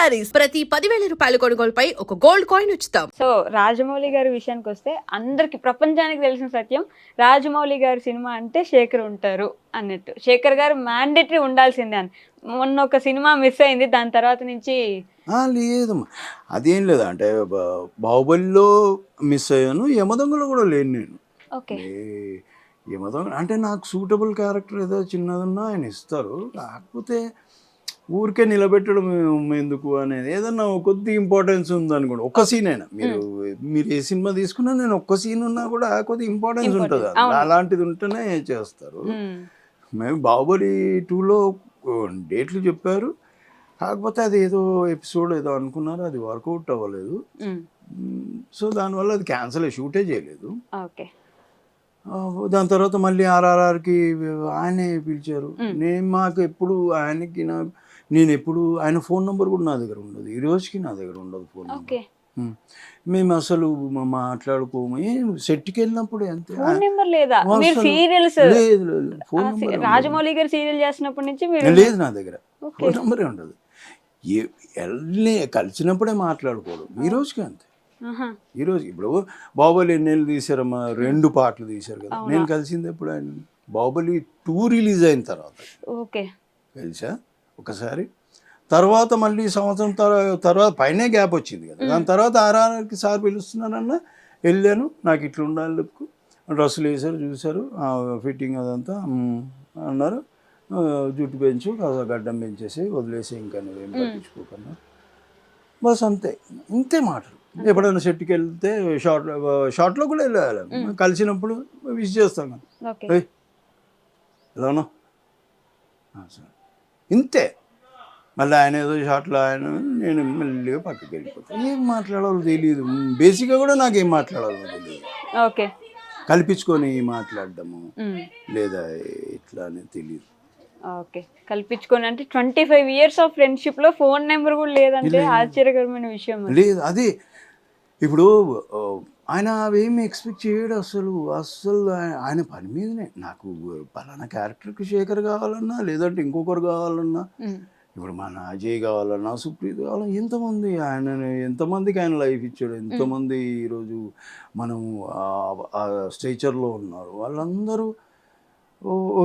శారీస్ ప్రతి 10,000 రూపాయల కొనుగోలుపై ఒక గోల్డ్ కాయిన్ ఉచితం. సో రాజమౌళి గారి విషయానికి వస్తే అందరికి ప్రపంచానికి తెలిసిన సత్యం రాజమౌళి గారి సినిమా అంటే శేఖర్ ఉంటారు అన్నట్టు. శేఖర్ గారు మ్యాండేటరీ ఉండాల్సిందే అని. మొన్న ఒక సినిమా మిస్ అయింది, దాని తర్వాత నుంచి లేదమ్మా, అదేం లేదు. అంటే బాహుబలిలో మిస్ అయ్యాను, యమదొంగలో కూడా లేను నేను. ఓకే, యమదొంగ అంటే నాకు సూటబుల్ క్యారెక్టర్ ఏదో చిన్నదన్నా ఆయన ఇస్తారు, కాకపోతే ఊరికే నిలబెట్టడం ఎందుకు అనేది ఏదన్నా కొద్ది ఇంపార్టెన్స్ ఉందనుకోండి. ఒక్క సీన్ అయినా మీరు ఏ సినిమా తీసుకున్నా నేను ఒక్క సీన్ ఉన్నా కూడా కొద్ది ఇంపార్టెన్స్ ఉంటుంది, అలాంటిది ఉంటేనే చేస్తారు. మేము బాహుబలి 2లో డేట్లు చెప్పారు, కాకపోతే అది ఏదో ఎపిసోడ్ ఏదో అనుకున్నారు, అది వర్కౌట్ అవ్వలేదు. సో దానివల్ల అది క్యాన్సిల్, షూటే చేయలేదు. దాని తర్వాత మళ్ళీ ఆర్ఆర్ఆర్కి ఆయనే పిలిచారు. మాకు ఎప్పుడు ఆయనకి నేను ఎప్పుడు ఆయన ఫోన్ నెంబర్ కూడా నా దగ్గర ఉండదు, ఈ రోజుకి నా దగ్గర ఉండదు ఫోన్ నెంబర్. మేము అసలు మాట్లాడుకోము. సెట్కి వెళ్ళినప్పుడు అంతే, రాజమౌళి గారు సీరియల్ చేసినప్పటి నుంచి లేదు నా దగ్గర ఫోన్ నెంబరే ఉండదు. కలిసినప్పుడే మాట్లాడుకోవడం, ఈ రోజుకి అంతే. ఈరోజు ఇప్పుడు బాహుబలి ఎన్నేళ్ళు తీశారమ్మా, 2 పాటలు తీశారు కదా. నేను కలిసింది ఎప్పుడు ఆయన బాహుబలి 2 రిలీజ్ అయిన తర్వాత కలిసా ఒకసారి. తర్వాత మళ్ళీ సంవత్సరం తర్వాత పైనే గ్యాప్ వచ్చింది కదా. దాని తర్వాత ఆర్ఆర్ఆర్కి సార్ పిలుస్తున్నానన్నా వెళ్ళాను. నాకు ఇట్లా ఉండాలి లుక్, డ్రెస్సులు వేసారు, చూశారు, ఫిట్టింగ్ అదంతా అన్నారు. జుట్టు పెంచు, గడ్డం పెంచేసి వదిలేసి ఇంకా నువ్వేం పట్టించుకోకన్నా, బస్ అంతే. ఇంతే మాటలు. ఎప్పుడైనా సెట్కి వెళ్తే షార్ట్లో కూడా వెళ్ళాలి, కలిసినప్పుడు విష్ చేస్తాను, ఎలానో సార్ ఇంతే. మళ్ళీ ఆయన ఏదో షార్ట్లో ఆయన, నేను మెల్లిగా పక్కకి వెళ్ళిపోతాను. ఏం మాట్లాడాలో తెలియదు, బేసిక్గా కూడా నాకేం మాట్లాడాలో తెలియదు. ఓకే, కల్పించుకొని మాట్లాడడము లేదా ఇట్లా అని తెలియదు. ఓకే, కల్పించుకొని అంటే 25 years ఆఫ్ ఫ్రెండ్షిప్ లో ఫోన్ నెంబర్ కూడా లేదంటే ఆశ్చర్యకరమైన విషయం. లేదు, అది ఇప్పుడు ఆయన అవేమి ఎక్స్పెక్ట్ చేయడు అసలు. ఆయన పని మీదనే. నాకు పలానా క్యారెక్టర్కి శేఖర్ కావాలన్నా, లేదంటే ఇంకొకరు కావాలన్నా, ఇప్పుడు మన అజయ్ కావాలన్నా, సుప్రీత్ కావాలన్నా, ఎంతమందికి ఆయన లైఫ్ ఇచ్చాడు, ఎంతమంది ఈరోజు మనం స్ట్రెచర్లో ఉన్నారు. వాళ్ళందరూ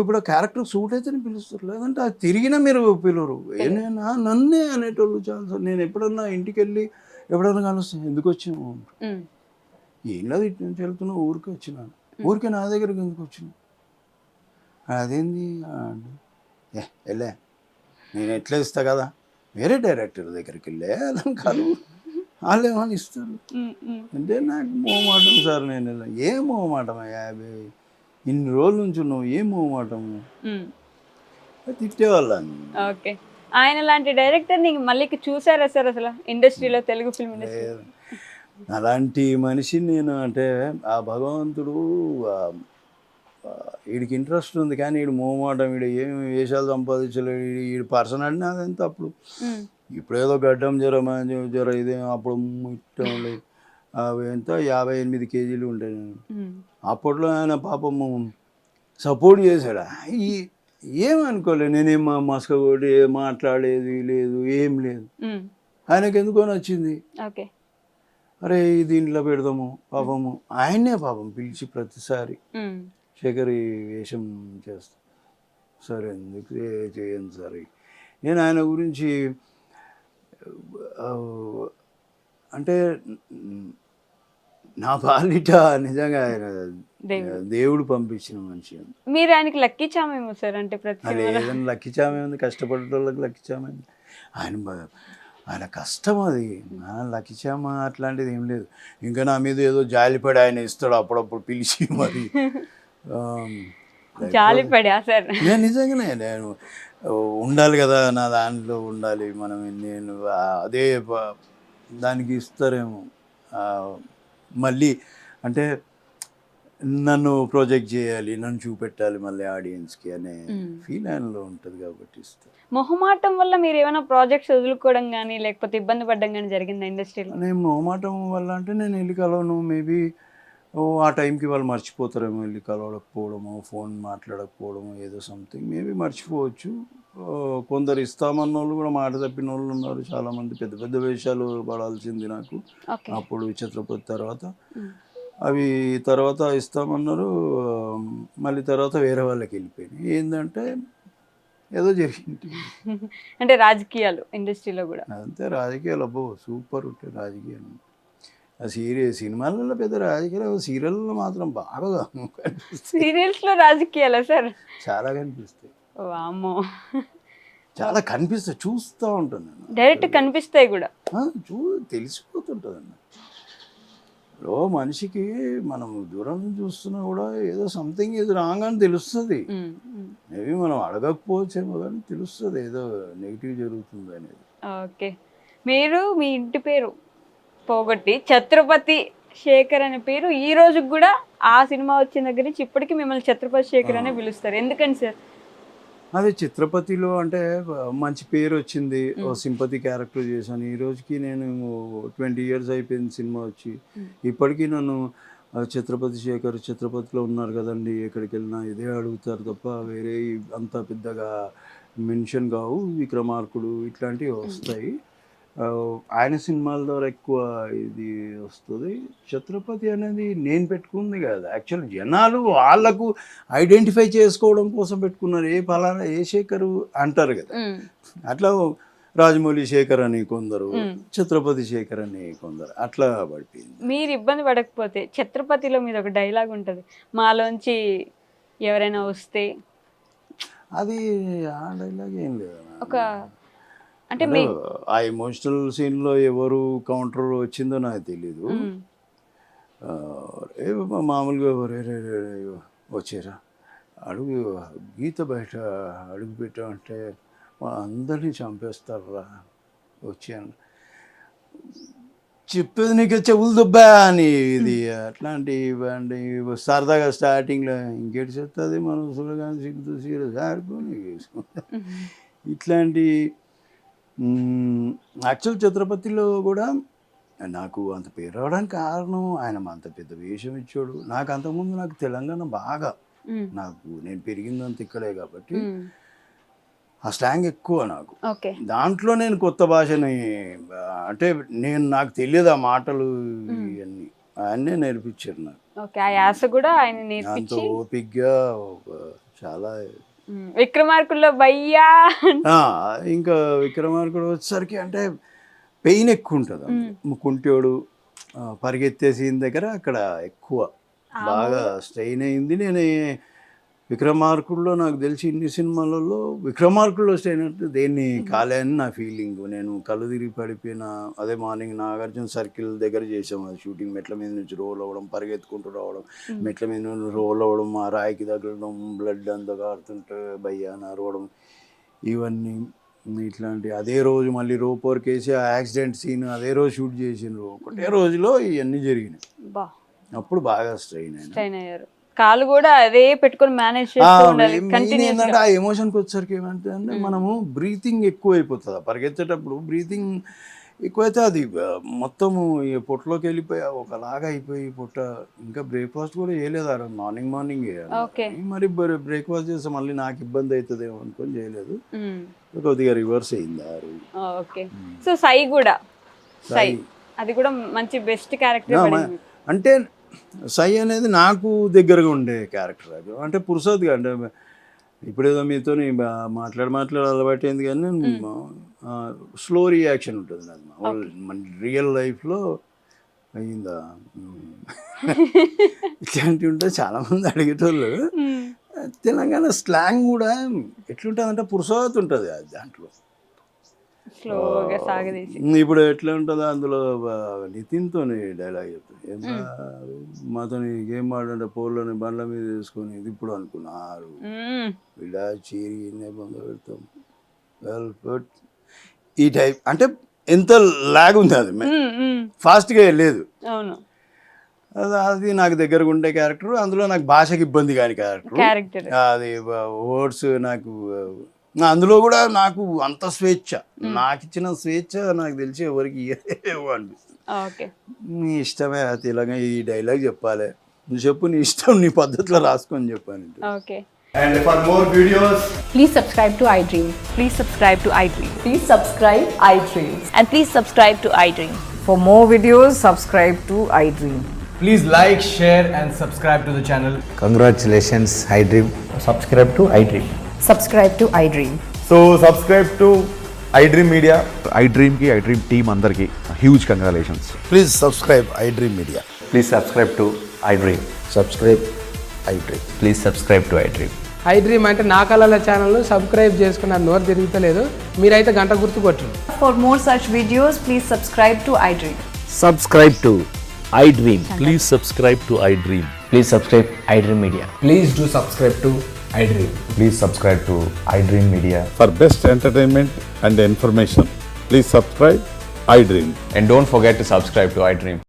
ఇప్పుడు క్యారెక్టర్ సూట్ అయితేనే పిలుస్తారు, లేదంటే అది తిరిగినా మీరు పిలవరు. ఏమైనా నన్నే అనేటోళ్ళు చాలా. నేను ఎప్పుడన్నా ఇంటికి వెళ్ళి ఎప్పుడన్నా కలుస్తాను, ఎందుకు వచ్చాము, ఏం లేదు ఇటు నుంచి వెళ్తున్నా, ఊరికి వచ్చినాను, ఊరికే నా దగ్గరికి ఎందుకు వచ్చినా, అదేంది వెళ్ళే నేను ఎట్లా ఇస్తా కదా, వేరే డైరెక్టర్ దగ్గరికి వెళ్ళే అదని కాదు, వాళ్ళు ఏమని ఇస్తారు అంటే నాకు మొహమాటం సార్. నేను ఏం మొహమాటం, 50 ఇన్ని రోజుల నుంచి ఉన్నావు, ఏం మొహమాటము, తిట్టేవాళ్ళని. ఓకే, ఆయన లాంటి డైరెక్టర్ నీకు మళ్ళీ చూసారా సార్ అసలు ఇండస్ట్రీలో, తెలుగు ఫిల్మ్ ఇండస్ట్రీ? అలాంటి మనిషి నేను అంటే ఆ భగవంతుడు వీడికి ఇంట్రెస్ట్ ఉంది కానీ వీడు మొహమాటం, వీడు ఏమి వేషాలు సంపాదించలేడు, వీడి పర్సనాలిటీ అదంతా. అప్పుడు ఇప్పుడేదో గడ్డం జ్వర ఇదే, అప్పుడు ఇట్టం లేదు. ఎంత 58 kgs ఉంటాయి. అప్పట్లో ఆయన పాపము సపోర్ట్ చేశాడు. ఏమనుకోలేదు, నేనేం మస్క కొట్టి మాట్లాడేది లేదు, ఏం లేదు. ఆయనకు ఎందుకో నచ్చింది, అరే దీంట్లో పెడదాము పాపము. ఆయనే పాపం పిలిచి ప్రతిసారి శేఖర్ ఈ వేషం చేస్తా, సరే ఎందుకు చేయండి సరే. నేను ఆయన గురించి అంటే నా పాలిట నిజంగా ఆయన దేవుడు పంపించిన మనిషి. మీరు ఆయనకి లక్కించామేమో సార్, అంటే ఏదైనా లక్కించామేముంది, కష్టపడేటోళ్ళకి లక్కించామేంది. ఆయన కష్టం అది, లక్కించామా అట్లాంటిది ఏం లేదు. ఇంకా నా మీద ఏదో జాలిపడి ఆయన ఇస్తాడు అప్పుడప్పుడు పిలిచి, మరి జాలిపడా సార్? నేను నిజంగానే నేను ఉండాలి కదా, నా దాంట్లో ఉండాలి మనం, నేను అదే దానికి ఇస్తారేమో మళ్ళీ, అంటే నన్ను ప్రొజెక్ట్ చేయాలి, నన్ను చూపెట్టాలి మళ్ళీ ఆడియన్స్కి అనే ఫీల్ ఆయనలో ఉంటుంది కాబట్టి ఇస్తారు. మొహమాటం వల్ల మీరు ఏమైనా ప్రాజెక్ట్స్ వదులుకోవడం కానీ లేకపోతే ఇబ్బంది పడడం కానీ జరిగిందా ఇండస్ట్రీలో? నేను మొహమాటం వల్ల అంటే నేను వెళ్ళి కలవను, మేబీ ఆ టైంకి వాళ్ళు మర్చిపోతారేమో, వెళ్ళి కలవడకపోవడము, ఫోన్ మాట్లాడకపోవడము, ఏదో సంథింగ్ మేబీ మర్చిపోవచ్చు. కొందరు ఇస్తామన్న వాళ్ళు కూడా మాట తప్పిన వాళ్ళు ఉన్నారు చాలామంది. పెద్ద పెద్ద వేషాలు పడాల్సింది నాకు ఓకే. అప్పుడు ఛత్రపతి తర్వాత. అవి తర్వాత ఇస్తామన్నారు, మళ్ళీ తర్వాత వేరే వాళ్ళకి వెళ్ళిపోయినాయి. ఏంటంటే ఏదో జరిగింది. అంటే రాజకీయాలు ఇండస్ట్రీలో కూడా అంతే, రాజకీయాలు అబ్బో సూపర్ ఉంటాయి రాజకీయాలు. ఆ సినిమాలలో పెద్ద రాజకీయాలు, సీరియల్లో మాత్రం బాగా కనిపిస్తాయి. సీరియల్స్ లో రాజకీయాలా సార్? చాలా కనిపిస్తాయి, వామ్మో, చాలా కనిపిస్తాయి. చూస్తూ ఉంటాను నేను. డైరెక్ట్ కనిపిస్తాయి కూడా. తెలిసిపోతుంటుంది అన్న. ఓ మనిషికి మనం దూరం నుంచి చూస్తున్నా కూడా ఏదో సంథింగ్ ఏదో రాంగ్ అని తెలుస్తుంది. మేబీ మనం అడగకపోవచ్చేమో కానీ తెలుస్తుంది ఏదో నెగిటివ్ జరుగుతుంది అనేది. ఓకే. మీరు మీ ఇంటి పేరు పోగొట్టి ఛత్రపతి శేఖర్ అనే పేరు ఈ రోజుకి కూడా ఆ సినిమా వచ్చిన దగ్గర నుంచి ఇప్పటికీ మిమ్మల్ని ఛత్రపతి శేఖర్ అనే పిలుస్తారు. ఎందుకని సార్? అదే ఛత్రపతిలో అంటే మంచి పేరు వచ్చింది, ఓ సింపతి క్యారెక్టర్ చేశాను. ఈ రోజుకి నేను 20 years అయిపోయింది సినిమా వచ్చి. ఇప్పటికీ నన్ను ఛత్రపతి శేఖర్ ఛత్రపతిలో ఉన్నారు కదండి, ఎక్కడికి వెళ్ళినా ఇదే అడుగుతారు తప్ప వేరే అంత పెద్దగా మెన్షన్ కావు. విక్రమార్కుడు ఇట్లాంటివి వస్తాయి, ఆయన సినిమాల ద్వారా ఎక్కువ ఇది వస్తుంది. ఛత్రపతి అనేది నేను పెట్టుకుంది కాదు, యాక్చువల్ జనాలు వాళ్ళకు ఐడెంటిఫై చేసుకోవడం కోసం పెట్టుకున్నారు. ఏ ఫలానా ఏ శేఖరు అంటారు కదా, అట్లా రాజమౌళి శేఖర్ అని కొందరు, ఛత్రపతి శేఖర్ అని కొందరు, అట్లా పడిపోయింది. మీరు ఇబ్బంది పడకపోతే ఛత్రపతిలో మీద ఒక డైలాగ్ ఉంటుంది, మాలోంచి ఎవరైనా వస్తే, అది ఆ డైలాగ్ ఏం లేదు. ఒక అంటే ఆ ఎమోషనల్ సీన్లో ఎవరు కౌంటర్ వచ్చిందో నాకు తెలీదు. మామూలుగా వచ్చారా అడుగు గీత బయట అడుగు పెట్టామంటే అందరినీ చంపేస్తారా వచ్చాను, చెప్పేది నీకు చెవులు దుబ్బా అని. ఇది అట్లాంటి సరదాగా స్టార్టింగ్లో ఇంకేటి చెప్తుంది మనం చూడగానే సిగ్గుతూ సీరియస్ ఆడుకొని ఇట్లాంటి. యాక్చువల్ ఛత్రపతిలో కూడా నాకు అంత పేరు రావడానికి కారణం ఆయన అంత పెద్ద వేషం ఇచ్చాడు. నాకు అంతకుముందు నాకు తెలంగాణ బాగా, నాకు నేను పెరిగిందంత ఇక్కడే కాబట్టి ఆ స్లాంగ్ ఎక్కువ నాకు. దాంట్లో నేను కొత్త భాషని అంటే నాకు తెలియదు ఆ మాటలు ఇవన్నీ ఆయన్నే నేర్పించారు నాకు. ఆ యాస కూడా ఆయన నేర్పించి అంత ఓపిగ్గా చాలా. విక్రమార్కుల్లో భయ్యా, ఇంకా విక్రమార్కుడు వచ్చేసరికి అంటే పెయిన్ ఎక్కువ ఉంటుంది. కుంటోడు పరిగెత్తే సీన్ దగ్గర అక్కడ ఎక్కువ బాగా స్ట్రెయిన్ అయింది. నేను విక్రమార్కుడులో నాకు తెలిసి ఇన్ని సినిమాలలో విక్రమార్కుడులో స్ట్రెయిన్ అంటే దేన్ని కాలే అని నా ఫీలింగ్. నేను కళ్ళు తిరిగి పడిపోయిన అదే మార్నింగ్ నాగార్జున సర్కిల్ దగ్గర చేసాము అది షూటింగ్. మెట్ల మీద నుంచి రోల్ అవ్వడం, పరిగెత్తుకుంటూ రావడం, మెట్ల మీద నుంచి రోల్ అవ్వడం, ఆ రాయికి తగలడం, బ్లడ్ అంతా కారుతుంటే భయ్యా అని అరవడం, ఇవన్నీ ఇట్లాంటి. అదే రోజు మళ్ళీ రోపర్కి వేసి ఆ యాక్సిడెంట్ సీన్ అదే రోజు షూట్ చేసిండ్రు. ఒకటే రోజులో ఇవన్నీ జరిగినాయి. అప్పుడు బాగా స్ట్రెయిన్ అయ్యారు. కాలు కూడా అదే పెట్టుకొని మేనేజ్ చేస్తూ ఉండాలి. ఏంటంటే ఆ ఎమోషన్కి వచ్చేసరికి ఏమంటే అంటే మనము బ్రీతింగ్ ఎక్కువ అయిపోతుంది. పరిగెత్తేటప్పుడు బ్రీతింగ్ ఎక్కువైతే అది మొత్తము పొట్టలోకి వెళ్ళిపోయి ఒకలాగా అయిపోయి పొట్ట. ఇంకా బ్రేక్ఫాస్ట్ కూడా చేయలేదు ఆ రోజు, మార్నింగ్ మరి బ్రేక్ఫాస్ట్ చేస్తే మళ్ళీ నాకు ఇబ్బంది అవుతుందేమో అనుకొని చేయలేదు. కొద్దిగా రివర్స్ అయింది ఆ రోజు. సో సై కూడా అది కూడా మంచి బెస్ట్ క్యారెక్టర్. అంటే సై అనేది నాకు దగ్గరగా ఉండే క్యారెక్టర్. అది అంటే పురుషోత్గా అంటే ఇప్పుడేదో మీతో మాట్లాడి అలవాటైంది కానీ స్లో రియాక్షన్ ఉంటుంది అది మన రియల్ లైఫ్లో అయిందా ఇట్లాంటివి ఉంటే చాలామంది అడిగేటోళ్ళు. తెలంగాణ స్లాంగ్ కూడా ఎట్లుంటుందంటే పురుషోత్ ఉంటుంది అది దాంట్లో. ఇప్పుడు ఎట్లా ఉంటుందో అందులో నితిన్తో డైలాగ్ చెప్తుంది, మాతో గేమ్ ఆడంటే పోల్లోని బండ్ల మీద వేసుకొని ఇది ఇప్పుడు అనుకున్నారు ఇలా చీరి బంద పెడతాం వెల్ బట్ ఈ టైప్ అంటే ఎంత లాగ్ ఉంది, అది ఫాస్ట్గా లేదు. అది నాకు దగ్గరగా ఉండే క్యారెక్టర్. అందులో నాకు భాషకి ఇబ్బంది కాని క్యారెక్టర్. అది వర్డ్స్ నాకు అందులో కూడా నాకు అంత స్వేచ్ఛ, నాకు ఇచ్చిన స్వేచ్ఛ నాకు తెలిసి ఎవరికి ఇవ్వనిపిస్తుంది. మీ ఇష్టమే తెలంగాణ ఈ డైలాగ్ చెప్పాలి, నువ్వు చెప్పు, నీ ఇష్టం, నీ పద్ధతిలో రాసుకొని చెప్పాను. Okay. And for more videos, Please subscribe to iDream. Please subscribe to iDream. Please subscribe iDream. And please subscribe to iDream. For more videos, subscribe to iDream. please like, share, and subscribe to the channel. Congratulations, iDream. Subscribe to iDream. Subscribe to iDream. So subscribe to iDream Media. iDream team అందరికి huge congratulations. Please subscribe iDream Media. Please subscribe to iDream. Subscribe iDream. Please subscribe to iDream. iDream అంటే నా కళల ఛానల్ను subscribe చేసుకున్న నోరు తిరుగుతలేదు, మీరైతే గంట గుర్తు కొట్టండి. For more such videos, please subscribe to iDream. Subscribe to iDream. Please subscribe to iDream. Please subscribe iDream Media. Please do subscribe to iDream. Please subscribe to iDream Media. For best entertainment and information, please subscribe iDream. And don't forget to subscribe to iDream.